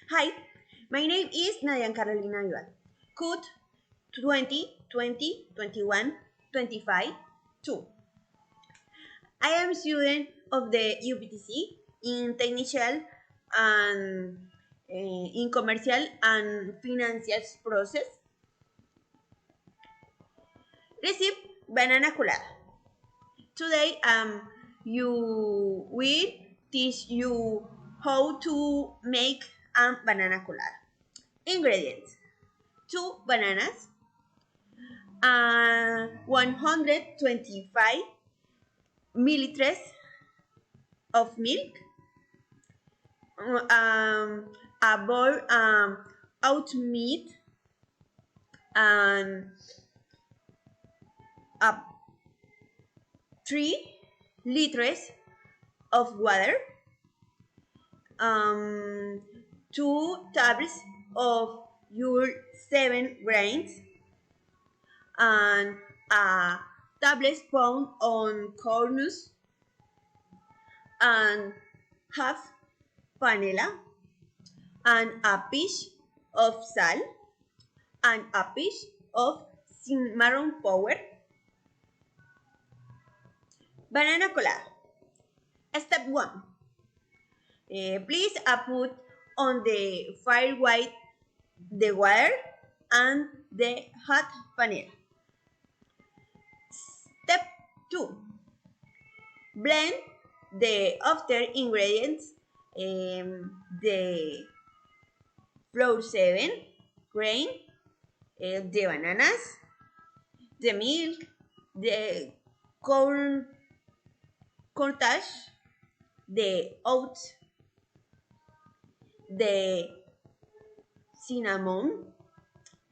Hi, my name is Nadia Carolina Vival. Code 20, 20, 21, 25, 2. I am student of the UPTC in technical and in commercial and financial process. Receive banana colada. Today you will teach you how to make a banana colada. Ingredients: 2 bananas, 125 milliliters of milk, a bowl oat meat, and a 3 liters of water, 2 tablets of your 7 grains, and a tablespoon on cornus, and half vanilla, and a pinch of salt, and a pinch of cinnamon powder. Banana colada. Step 1. Please put on the fire white the water and the hot vanilla. Step 2. Blend the after ingredients, the flour 7 grain, the bananas, the milk, the cornstarch, the oats, the cinnamon,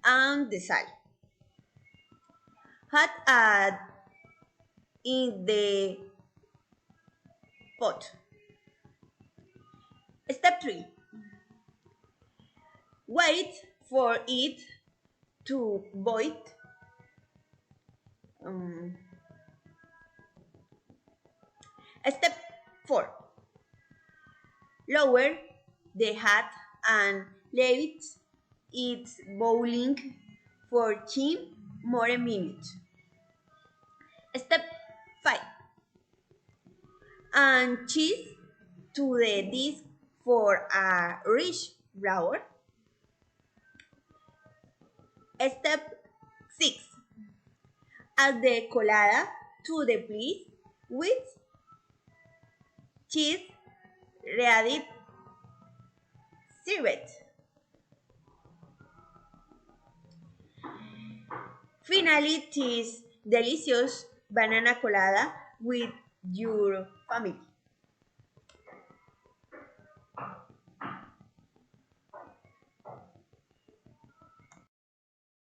and the salt. Add in the pot. Step 3. Wait for it to boil. Step 4. Lower the heat and let it boiling for 10 more minutes. Step 5. And cheese to the dish for a rich brown. Step 6. Add the colada to the plate with cheese ready. Serve it. Finally, this delicious banana colada with your family.